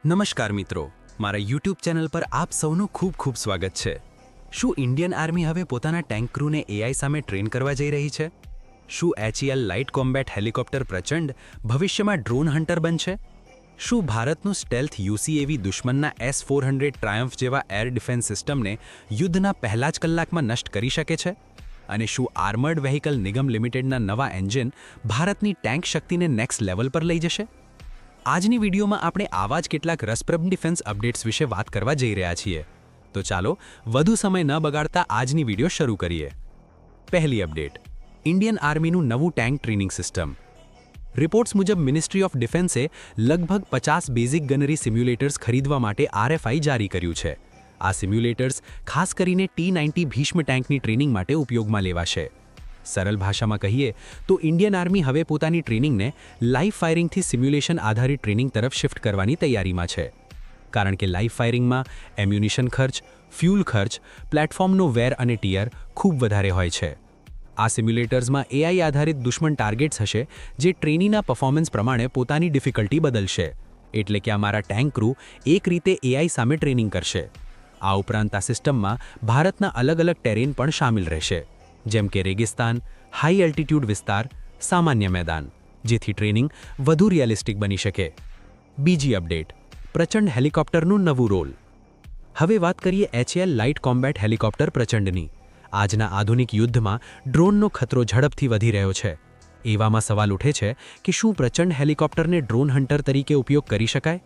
નમસ્કાર મિત્રો, મારા યુટ્યુબ ચેનલ પર આપ સૌનું ખૂબ ખૂબ સ્વાગત છે। શું ઇન્ડિયન આર્મી હવે પોતાના ટેન્ક ક્રૂને એઆઈ સામે ટ્રેન કરવા જઈ રહી છે? શું HAL લાઇટ કોમ્બેટ હેલિકોપ્ટર પ્રચંડ ભવિષ્યમાં ડ્રોન હન્ટર બનશે? શું ભારતનું સ્ટેલ્થ UCAV દુશ્મનના S-400 ટ્રાયમ્ફ જેવા એર ડિફેન્સ સિસ્ટમને યુદ્ધના પહેલા જ કલાકમાં નષ્ટ કરી શકે છે? અને શું આર્મર્ડ વેહિકલ નિગમ લિમિટેડના નવા એન્જિન ભારતની ટેન્ક શક્તિને નેક્સ્ટ લેવલ પર લઈ જશે? આજની વિડીયોમાં આપણે આવા જ કેટલાક રસપ્રદ ડિફેન્સ અપડેટ્સ વિશે વાત કરવા જઈ રહ્યા છીએ। તો ચાલો વધુ સમય ન બગાડતા આજની વિડીયો શરૂ કરીએ। પહેલી અપડેટ, ઇન્ડિયન આર્મીનું નવું ટેન્ક ટ્રેનિંગ સિસ્ટમ। રિપોર્ટ્સ મુજબ મિનિસ્ટ્રી ઓફ ડિફેન્સે લગભગ 50 બેઝિક ગનરી સિમ્યુલેટર્સ ખરીદવા માટે RFI જારી કર્યું છે। આ સિમ્યુલેટર્સ ખાસ કરીને T-90 ભીષ્મ ટેન્કની ટ્રેનિંગ માટે ઉપયોગમાં લેવાશે। સરળ ભાષામાં કહીએ તો ઇન્ડિયન આર્મી હવે પોતાની ટ્રેનિંગને લાઇવ ફાયરિંગથી સિમ્યુલેશન આધારિત ટ્રેનિંગ તરફ શિફ્ટ કરવાની તૈયારીમાં છે, કારણ કે લાઇવ ફાયરિંગમાં એમ્યુનિશન ખર્ચ, ફ્યુલ ખર્ચ, પ્લેટફોર્મનો વેર અને ટિયર ખૂબ વધારે હોય છે। આ સિમ્યુલેટર્સમાં AI આધારિત દુશ્મન ટાર્ગેટ્સ હશે જે ટ્રેનીના પરફોર્મન્સ પ્રમાણે પોતાની ડિફિકલ્ટી બદલશે, એટલે કે અમારા ટેન્ક ક્રૂ એક રીતે AI સામે ટ્રેનિંગ કરશે। આ ઉપરાંત આ સિસ્ટમમાં ભારતના અલગ અલગ ટેરેન પણ શામેલ રહેશે, જેમ કે રેગિસ્તાન, હાઈ એલ્ટિટ્યૂડ વિસ્તાર, સામાન્ય મેદાન, જેથી ટ્રેનિંગ વધુ રિયલિસ્ટિક બની શકે। બીજી અપડેટ, પ્રચંડ હેલિકોપ્ટરનું નવું રોલ। હવે વાત કરીએ HAL લાઇટ કોમ્બેટ હેલિકોપ્ટર પ્રચંડની। આજના આધુનિક યુદ્ધમાં ડ્રોનનો ખતરો ઝડપથી વધી રહ્યો છે। એવામાં સવાલ ઉઠે છે કે શું પ્રચંડ હેલિકોપ્ટરને ડ્રોન હન્ટર તરીકે ઉપયોગ કરી શકાય?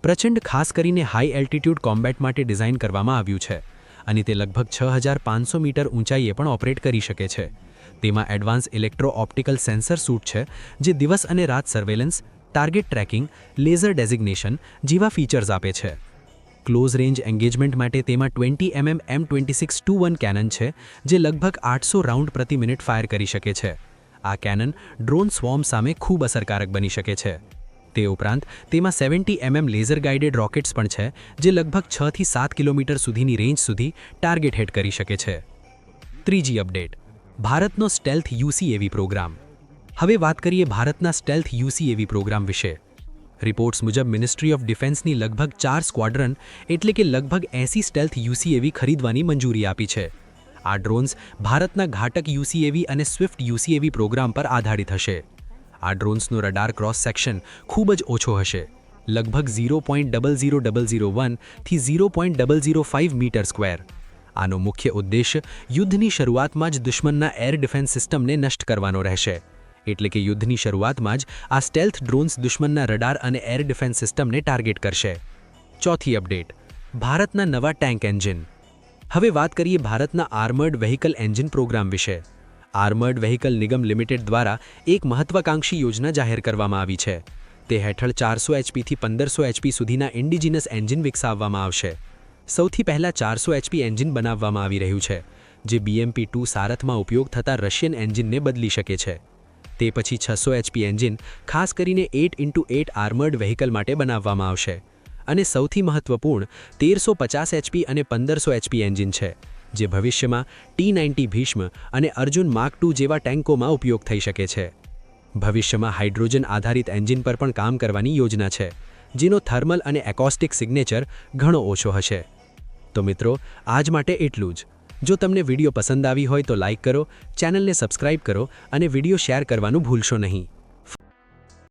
પ્રચંડ ખાસ કરીને હાઈ એલ્ટિટ્યૂડ કોમ્બેટ માટે ડિઝાઇન કરવામાં આવ્યું છે અને તે લગભગ 6500 મીટર ઊંચાઈએ પણ ઓપરેટ કરી શકે છે। તેમાં advance electro optical sensor suite છે જે દિવસ અને રાત surveillance, target tracking, laser designation જેવા ફીચર્સ આપે છે। ક્લોઝ રેન્જ એન્ગેજમેન્ટ માટે તેમાં 20 mm M26-1 કેનન છે જે લગભગ 800 રાઉન્ડ પ્રતિ મિનિટ ફાયર કરી શકે છે। આ કેનન ડ્રોન સ્વોર્મ સામે ખૂબ અસરકારક બની શકે છે। તે ઉપરાંત તેમાં 70 mm લેઝર ગાઇડેડ રોકેટ્સ પણ છે જે લગભગ 6 થી 7 કિલોમીટર સુધીની રેન્જ સુધી ટાર્ગેટ હિટ કરી શકે છે। ત્રીજી અપડેટ, ભારતનો સ્ટેલ્થ UCAV પ્રોગ્રામ। હવે વાત કરીએ ભારતના સ્ટેલ્થ UCAV પ્રોગ્રામ વિશે। રિપોર્ટ્સ મુજબ મિનિસ્ટ્રી ઓફ ડિફેન્સની લગભગ 4 સ્ક્વોડ્રન એટલે કે લગભગ 80 સ્ટેલ્થ UCAV ખરીદવાની મંજૂરી આપી છે। આ ડ્રોન્સ ભારતના ઘાતક UCAV અને સ્વિફ્ટ UCAV પ્રોગ્રામ પર આધારિત હશે। આ ડ્રોન્સનો રડાર ક્રોસ સેક્શન ખૂબ જ ઓછો હશે, લગભગ 0.00001 થી 0.005 મીટર સ્ક્વેર। આનો મુખ્ય ઉદ્દેશ્ય યુદ્ધની શરૂઆતમાં જ દુશ્મનના એર ડિફેન્સ સિસ્ટમને નષ્ટ કરવાનો રહેશે, એટલે કે યુદ્ધની શરૂઆતમાં જ આ સ્ટેલ્થ ડ્રોન્સ દુશ્મનના રડાર અને એર ડિફેન્સ સિસ્ટમને ટાર્ગેટ કરશે। ચોથી અપડેટ, ભારતના નવા ટેન્ક એન્જિન। હવે વાત કરીએ ભારતના આર્મર્ડ વેહિકલ એન્જિન પ્રોગ્રામ વિશે। આર્મર્ડ વેહિકલ નિગમ લિમિટેડ દ્વારા એક મહત્વાકાંક્ષી યોજના જાહેર કરવામાં આવી છે। તે હેઠળ 400 HP થી 1500 HP સુધીના ઇન્ડિજિનસ એન્જિન વિકસાવવામાં આવશે। સૌથી પહેલા 400 HP એન્જિન બનાવવામાં આવી રહ્યું છે, જે BMP-2 સારથમાં ઉપયોગ થતા રશિયન એન્જિનને બદલી શકે છે। તે પછી 600 HP એન્જિન ખાસ કરીને 8x8 આર્મર્ડ વેહિકલ માટે બનાવવામાં આવશે, અને સૌથી મહત્વપૂર્ણ 1350 HP અને 1500 HP એન્જિન છે, જે ભવિષ્યમાં T-90 ભીષ્મ અને અર્જુન Mark II જેવા ટેન્કોમાં ઉપયોગ થઈ શકે છે। ભવિષ્યમાં હાઇડ્રોજન આધારિત એન્જિન પર પણ કામ કરવાની યોજના છે, જેનો થર્મલ અને એકોસ્ટિક સિગ્નેચર ઘણો ઓછો હશે। તો મિત્રો, આજ માટે એટલું જ। જો તમને વિડીયો પસંદ આવી હોય તો લાઇક કરો, ચેનલને સબસ્ક્રાઇબ કરો અને વિડીયો શેર કરવાનું ભૂલશો નહીં।